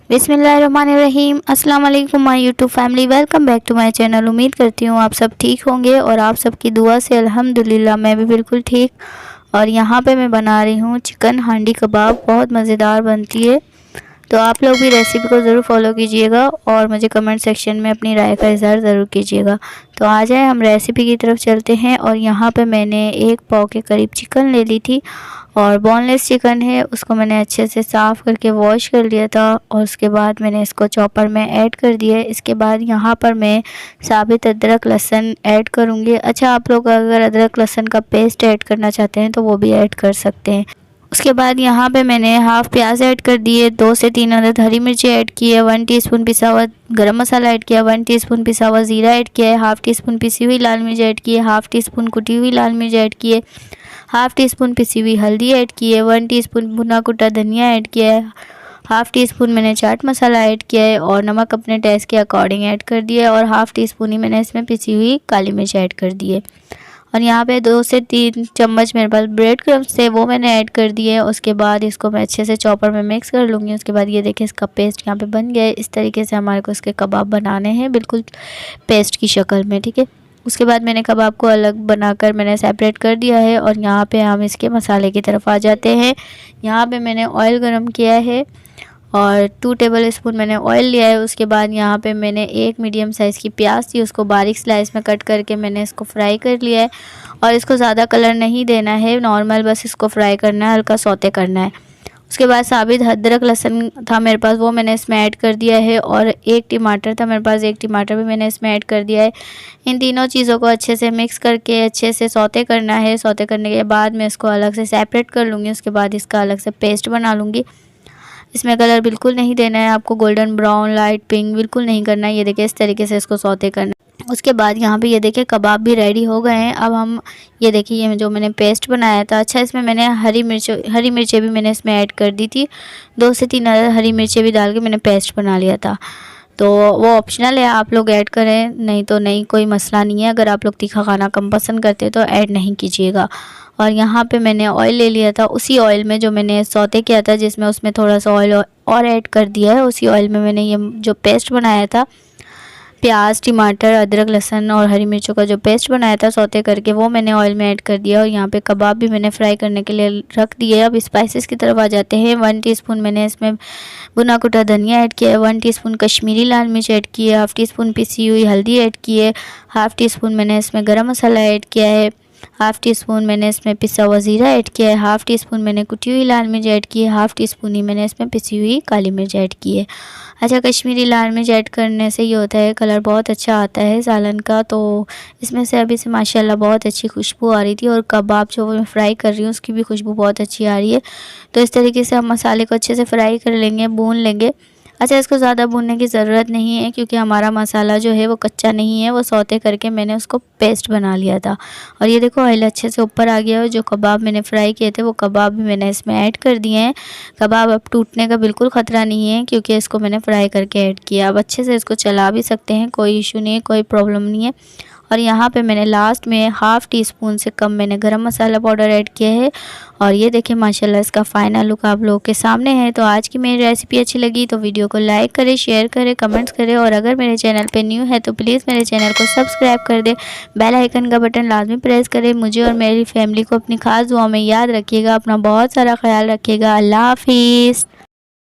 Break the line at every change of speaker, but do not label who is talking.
बिस्मिल्लाहिर्रहमानिर्रहीम। अस्सलाम वालेकुम my YouTube family, welcome back to my channel. उम्मीद करती हूँ आप सब ठीक होंगे और आप सबकी दुआ से अल्हम्दुलिल्लाह मैं भी बिल्कुल ठीक। और यहाँ पे मैं बना रही हूँ चिकन हांडी कबाब, बहुत मज़ेदार बनती है। तो आप लोग भी रेसिपी को ज़रूर फॉलो कीजिएगा और मुझे कमेंट सेक्शन में अपनी राय का इज़हार ज़रूर कीजिएगा। तो आ जाए हम रेसिपी की तरफ चलते हैं। और यहाँ पे मैंने 1 पाव के करीब चिकन ले ली थी और बोनलेस चिकन है, उसको मैंने अच्छे से साफ़ करके वॉश कर लिया था और उसके बाद मैंने इसको चॉपर में ऐड कर दिया है। इसके बाद यहाँ पर मैं साबित अदरक लहसुन ऐड करूँगी। अच्छा, आप लोग अगर अदरक लहसुन का पेस्ट ऐड करना चाहते हैं तो वो भी ऐड कर सकते हैं। उसके बाद यहाँ पे मैंने हाफ़ प्याज ऐड कर दिए, 2 से 3 अदद हरी मिर्ची ऐड की है, 1 टीस्पून पिसा हुआ गरम मसाला ऐड किया, 1 टीस्पून पिसा हुआ ज़ीरा ऐड किया है, हाफ़ टीस्पून पिसी हुई लाल मिर्च ऐड की है, हाफ़ टीस्पून कुटी हुई लाल मिर्च ऐड की है, हाफ़ टीस्पून पिसी हुई हल्दी ऐड की है, 1 टीस्पून भुना कुटा धनिया ऐड किया है, हाफ़ टीस्पून मैंने चाट मसाला ऐड किया है और नमक अपने टेस्ट के अकॉर्डिंग ऐड कर दिया है और हाफ़ टीस्पून ही मैंने इसमें पिसी हुई काली मिर्च ऐड कर दी है। और यहाँ पे 2 से 3 चम्मच मेरे पास ब्रेड क्रम्स थे, वो मैंने ऐड कर दिए। उसके बाद इसको मैं अच्छे से चॉपर में मिक्स कर लूँगी। उसके बाद ये देखिए इसका पेस्ट यहाँ पे बन गया है। इस तरीके से हमारे को इसके कबाब बनाने हैं, बिल्कुल पेस्ट की शक्ल में, ठीक है। उसके बाद मैंने कबाब को अलग बनाकर मैंने सेपरेट कर दिया है और यहाँ पे हम इसके मसाले की तरफ आ जाते हैं। यहाँ पे मैंने ऑयल गरम किया है और 2 टेबल स्पून मैंने ऑयल लिया है। उसके बाद यहाँ पे मैंने 1 मीडियम साइज़ की प्याज थी, उसको बारीक स्लाइस में कट करके मैंने इसको फ्राई कर लिया है। और इसको ज़्यादा कलर नहीं देना है, नॉर्मल बस इसको फ्राई करना है, हल्का सौते करना है। उसके बाद साबित अदरक लहसुन था मेरे पास, वो मैंने इसमें ऐड कर दिया है और 1 टमाटर था मेरे पास, 1 टमाटर भी मैंने इसमें ऐड कर दिया है। इन तीनों चीज़ों को अच्छे से मिक्स करके अच्छे से सौते करना है। सौते करने के बाद मैं इसको अलग से सेपरेट कर लूँगी। उसके बाद इसका अलग से पेस्ट बना लूँगी। इसमें कलर बिल्कुल नहीं देना है आपको, गोल्डन ब्राउन लाइट पिंक बिल्कुल नहीं करना है। ये देखिए इस तरीके से इसको सौते करना है। उसके बाद यहाँ पे ये देखिए कबाब भी रेडी हो गए हैं। अब हम ये देखिए ये जो मैंने पेस्ट बनाया था, अच्छा इसमें मैंने हरी मिर्चें भी मैंने इसमें ऐड कर दी थी। 2 से 3 हरी मिर्चें भी डाल के मैंने पेस्ट बना लिया था। तो वो ऑप्शनल है, आप लोग ऐड करें नहीं तो नहीं, कोई मसला नहीं है। अगर आप लोग तीखा खाना कम पसंद करते हैं तो ऐड नहीं कीजिएगा। और यहाँ पे मैंने ऑयल ले लिया था, उसी ऑयल में जो मैंने सौते किया था जिसमें उसमें थोड़ा सा ऑयल और ऐड कर दिया है, उसी ऑयल में मैंने ये जो पेस्ट बनाया था, प्याज टमाटर अदरक लहसुन और हरी मिर्चों का जो पेस्ट बनाया था सौते करके, वो मैंने ऑयल में ऐड कर दिया। और यहाँ पे कबाब भी मैंने फ्राई करने के लिए रख दिए। अब स्पाइसेस की तरफ आ जाते हैं। 1 टीस्पून मैंने इसमें भुना कुटा धनिया ऐड किया है, 1 टीस्पून कश्मीरी लाल मिर्च ऐड की है, हाफ़ टीस्पून पिसी हुई हल्दी ऐड की है, हाफ़ टीस्पून मैंने इसमें गरम मसाला ऐड किया है, हाफ़ टीस्पून मैंने इसमें पिसा हुआ ज़ीरा ऐड किया है, हाफ़ टीस्पून मैंने कुटी हुई लाल मिर्च ऐड की है, हाफ़ टीस्पून ही मैंने इसमें पिसी हुई काली मिर्च ऐड की है। अच्छा, कश्मीरी लाल मिर्च ऐड करने से ये होता है कलर बहुत अच्छा आता है सालन का। तो इसमें से अभी से माशाल्लाह बहुत अच्छी खुशबू आ रही थी और कबाब जो मैं फ्राई कर रही हूँ उसकी भी खुशबू बहुत अच्छी आ रही है। तो इस तरीके से हम मसाले को अच्छे से फ्राई कर लेंगे, भून लेंगे। अच्छा, इसको ज़्यादा भूनने की ज़रूरत नहीं है क्योंकि हमारा मसाला जो है वो कच्चा नहीं है, वो सौते करके मैंने उसको पेस्ट बना लिया था। और ये देखो ऑयल अच्छे से ऊपर आ गया है। जो कबाब मैंने फ्राई किए थे वो कबाब भी मैंने इसमें ऐड कर दिए हैं। कबाब अब टूटने का बिल्कुल ख़तरा नहीं है क्योंकि इसको मैंने फ्राई करके ऐड किया। अब अच्छे से इसको चला भी सकते हैं, कोई इशू नहीं है, कोई प्रॉब्लम नहीं है। और यहाँ पे मैंने लास्ट में हाफ़ टीस्पून से कम मैंने गरम मसाला पाउडर ऐड किया है। और ये देखिए माशाल्लाह इसका फ़ाइनल लुक आप लोगों के सामने है। तो आज की मेरी रेसिपी अच्छी लगी तो वीडियो को लाइक करें, शेयर करें, कमेंट्स करें और अगर मेरे चैनल पे न्यू है तो प्लीज़ मेरे चैनल को सब्सक्राइब कर दें। बेल आइकन का बटन लाजमी प्रेस करें। मुझे और मेरी फैमिली को अपनी खास दुआ में याद रखिएगा। अपना बहुत सारा ख्याल रखिएगा। अल्लाह हाफिज़।